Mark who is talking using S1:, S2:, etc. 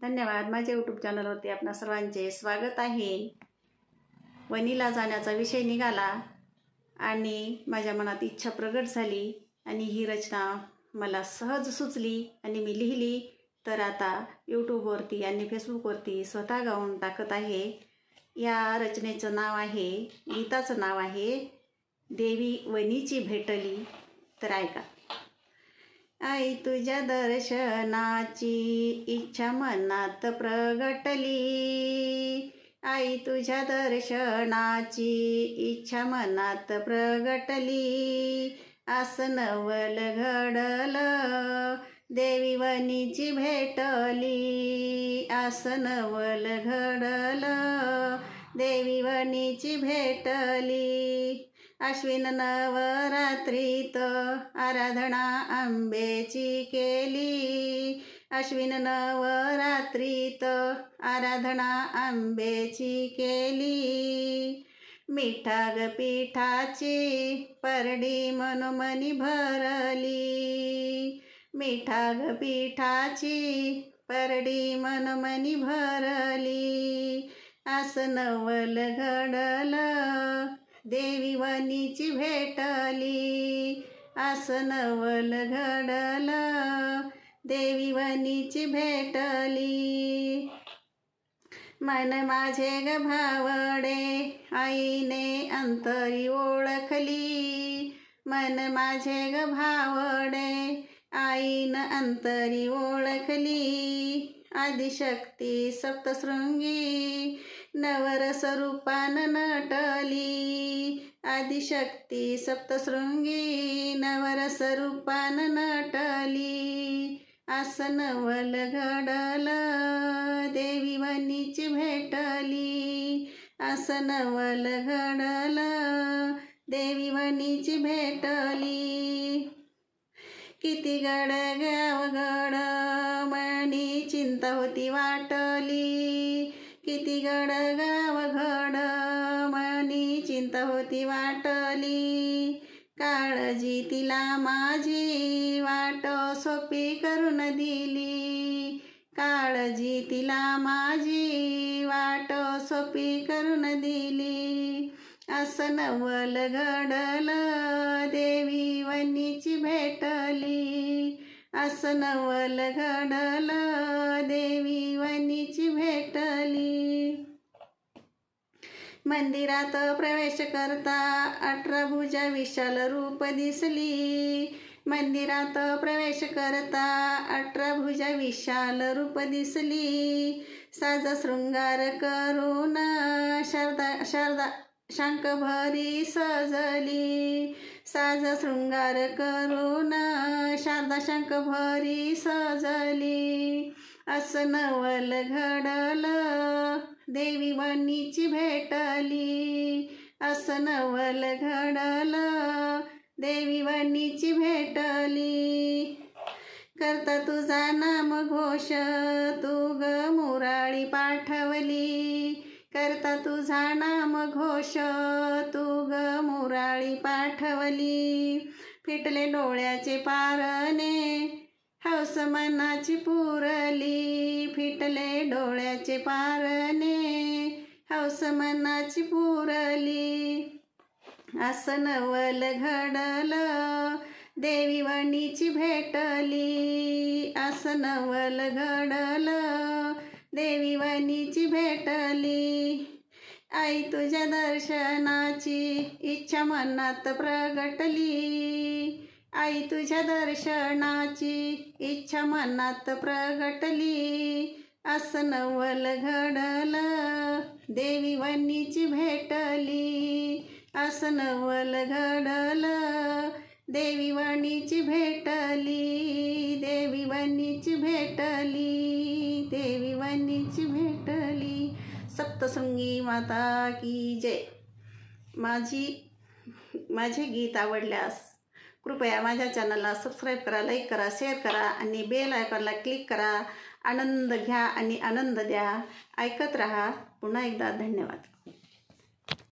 S1: धन्यवाद. माझ्या यूट्यूब चॅनलवरती आपणा सर्वांचे स्वागत आहे. वणीला जाण्याचा विषय निघाला आणि माझ्या मनात इच्छा प्रगट झाली आणि ही रचना मला सहज सुचली आणि मी लिहिली. तर आता यूट्यूबवरती आणि फेसबुकवरती स्वतः गाऊन टाकत आहे. या रचनेचं नाव आहे, गीताचं नाव आहे देवी वणीची भेटली. तर ऐका. आई तुझ्या दर्शनाची इच्छा मनात प्रगटली, आई तुझ्या दर्शनाची इच्छा मनात प्रगटली. आसन नवल घडलं देवी वणीची भेटली, आसन नवल घडलं देवी वणीची भेटली. आश्विन नवरात्रीत आराधना अंबेची केली, आश्विन नवरात्रीत आराधना अंबेची केली. मिठा ग पिठाची परडी मनोमनी भरली, मिठा ग पिठाची परडी मनोमनी भरली. आसन नवल घडलं देवी वणीची भेटली, आसन नवल घडलं देवी वणीची भेटली. मन माझे ग भावडे आईने अंतरी ओळखली, मन माझे ग भावडे आईन अंतरी ओळखली. आदिशक्ती सप्तशृंगी नवरस रूपान नटली, आदिशक्ती सप्तशृंगी नवरस रूपान नटली. आसन नवल घडलं देवी वणीची भेटली, आसन नवल घडलं देवी वणीची भेटली. किती गड गावगड मनी चिंता होती वाटली, किती गड गावगड मनी चिंता होती वाटली. काळजी तिला माझी वाट सोपी करून दिली, काळजी तिला माझी वाट सोपी करून दिली. आसन नवल घडलं देवी वणीची भेटली, आसन नवल घडलं देवी वणीची भेटली. मंदिरात प्रवेश करता 18 भुजा विशाल रूप दिसली, मंदिरात प्रवेश करता 18 भुजा विशाल रूप दिसली. साज शृंगार करून शारदा शंखभरी सजली, साज शृंगार करून शारदा शंखभरी सजली. आसन नवल घडलं देवी वणीची भेटली, आसन नवल घडलं देवी वणीची भेटली. करता तुझा नाम घोष तू ग मुराळी पाठवली, करता तुझा नाम घोष तू ग मुराळी पाठवली. फिटले डोळ्याचे पारणे हौस मनाची पुरली, फिटले डोळ्याचे पारणे हौस मनाची पुरली. आसन नवल घडलं देवी वणीची भेटली, आसन नवल घडलं देवी वणीची भेटली. आई तुझ्या दर्शनाची इच्छा मनात प्रगटली, आई तुझ्या दर्शनाची इच्छा मनात प्रगटली. आसन नवल घडलं देवी वणीची भेटली, आसन नवल घडलं देवी वणीची भेटली, देवी वणीची भेटली, देवी वणीची भेटली. सप्तशृंगी माता की जय. माझे गीत आवडल्यास कृपया माझ्या चॅनलला सबस्क्राईब करा, लाईक करा, शेअर करा आणि बेल आयकॉनला क्लिक करा. आनंद घ्या आणि आनंद द्या. ऐकत रहा. पुन्हा एकदा धन्यवाद.